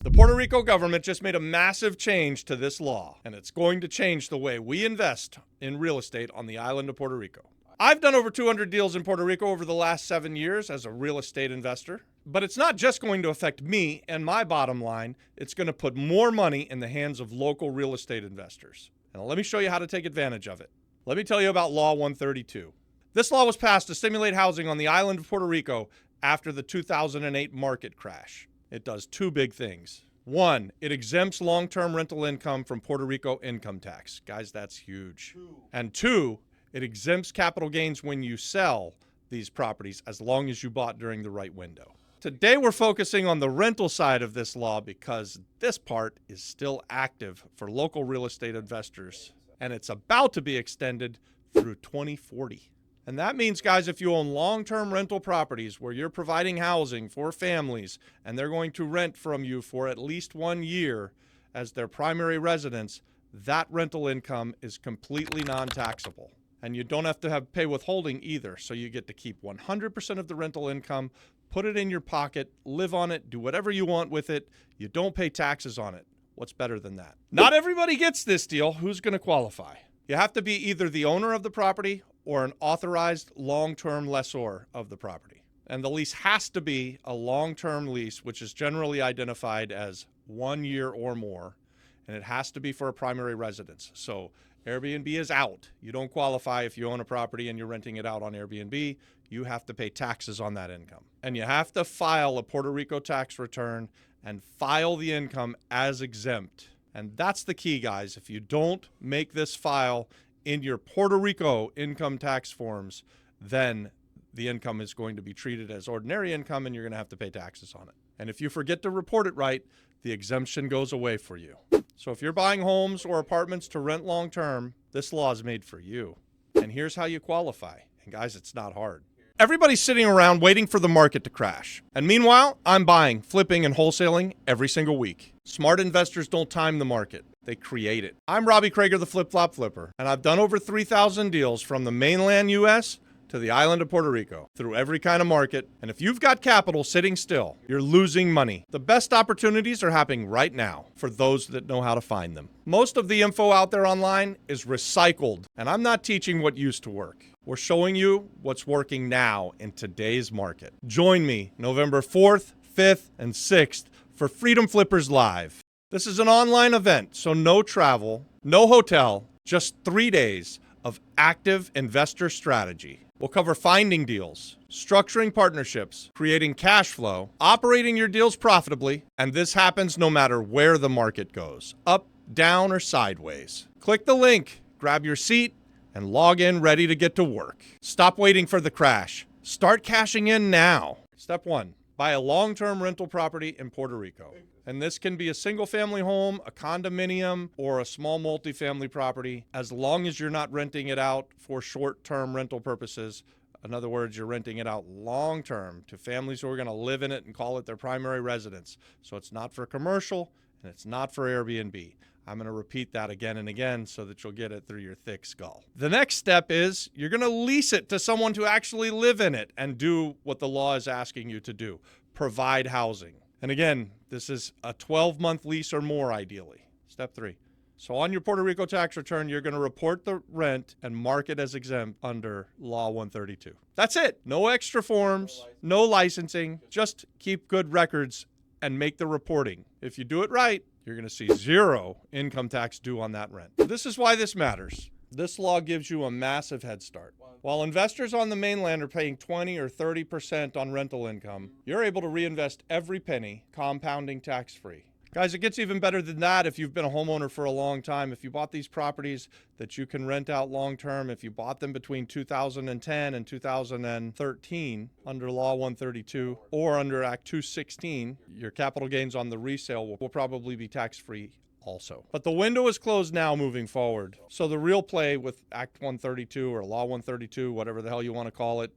The Puerto Rico government just made a massive change to this law, and it's going to change the way we invest in real estate on the island of Puerto Rico. I've done over 200 deals in Puerto Rico over the last 7 years as a real estate investor, but it's not just going to affect me and my bottom line, it's going to put more money in the hands of local real estate investors. And let me show you how to take advantage of it. Let me tell you about Law 132. This law was passed to stimulate housing on the island of Puerto Rico after the 2008 market crash. It does two big things. One, it exempts long-term rental income from Puerto Rico income tax. Guys, that's huge. And two, it exempts capital gains when you sell these properties as long as you bought during the right window. Today, we're focusing on the rental side of this law because this part is still active for local real estate investors, and it's about to be extended through 2040. And that means, guys, if you own long-term rental properties where you're providing housing for families and they're going to rent from you for at least 1 year as their primary residence, that rental income is completely non-taxable. And you don't have to pay withholding either, so you get to keep 100% of the rental income, put it in your pocket, live on it, do whatever you want with it. You don't pay taxes on it. What's better than that? Not everybody gets this deal. Who's going to qualify? You have to be either the owner of the property or an authorized long-term lessor of the property. And the lease has to be a long-term lease, which is generally identified as 1 year or more, and it has to be for a primary residence. So Airbnb is out. You don't qualify if you own a property and you're renting it out on Airbnb. You have to pay taxes on that income. And you have to file a Puerto Rico tax return and file the income as exempt. And that's the key, guys. If you don't make this file in your Puerto Rico income tax forms, then the income is going to be treated as ordinary income and you're going to have to pay taxes on it. And if you forget to report it right, the exemption goes away for you. So if you're buying homes or apartments to rent long term, this law is made for you. And here's how you qualify. And guys, it's not hard. Everybody's sitting around waiting for the market to crash. And meanwhile, I'm buying, flipping, and wholesaling every single week. Smart investors don't time the market. They create it. I'm Robbie Krager, the Flip Flop Flipper, and I've done over 3,000 deals from the mainland U.S. to the island of Puerto Rico through every kind of market. And if you've got capital sitting still, you're losing money. The best opportunities are happening right now for those that know how to find them. Most of the info out there online is recycled, and I'm not teaching what used to work. We're showing you what's working now in today's market. Join me November 4th, 5th, and 6th for Freedom Flippers Live. This is an online event, so no travel, no hotel, just 3 days of active investor strategy. We'll cover finding deals, structuring partnerships, creating cash flow, operating your deals profitably, and this happens no matter where the market goes, up, down, or sideways. Click the link, grab your seat, and log in ready to get to work. Stop waiting for the crash. Start cashing in now. Step 1, buy a long-term rental property in Puerto Rico. And this can be a single-family home, a condominium, or a small multifamily property, as long as you're not renting it out for short-term rental purposes. In other words, you're renting it out long-term to families who are going to live in it and call it their primary residence. So it's not for commercial, and it's not for Airbnb. I'm going to repeat that again and again so that you'll get it through your thick skull. The next step is you're going to lease it to someone to actually live in it and do what the law is asking you to do, provide housing. And again, this is a 12-month lease or more, ideally. Step 3. So on your Puerto Rico tax return, you're going to report the rent and mark it as exempt under Law 132. That's it. No extra forms, no licensing. Just keep good records and make the reporting. If you do it right, you're going to see 0 income tax due on that rent. This is why this matters. This law gives you a massive head start. While investors on the mainland are paying 20 or 30% on rental income, you're able to reinvest every penny, compounding tax-free. Guys, it gets even better than that if you've been a homeowner for a long time. If you bought these properties that you can rent out long-term, if you bought them between 2010 and 2013 under Law 132 or under Act 216, your capital gains on the resale will probably be tax-free also. But the window is closed now moving forward. So the real play with Act 132 or Law 132, whatever the hell you want to call it,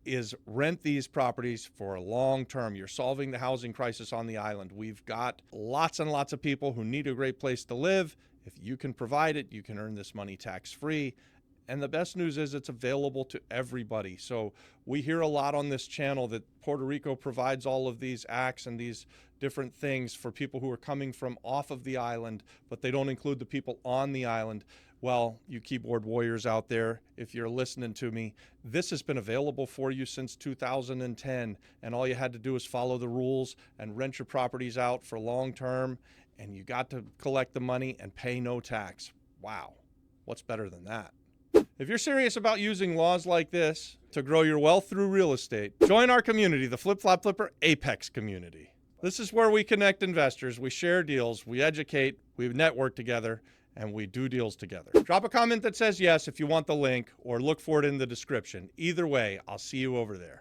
is rent these properties for a long term. You're solving the housing crisis on the island. We've got lots and lots of people who need a great place to live. If you can provide it, you can earn this money tax-free. And the best news is it's available to everybody. So we hear a lot on this channel that Puerto Rico provides all of these acts and these different things for people who are coming from off of the island, but they don't include the people on the island. Well, you keyboard warriors out there, if you're listening to me, this has been available for you since 2010, and all you had to do is follow the rules and rent your properties out for long term, and you got to collect the money and pay no tax. Wow, what's better than that? If you're serious about using laws like this to grow your wealth through real estate, join our community, the Flip Flop Flipper Apex community. This is where we connect investors, we share deals, we educate, we network together, and we do deals together. Drop a comment that says yes if you want the link, or look for it in the description. Either way, I'll see you over there.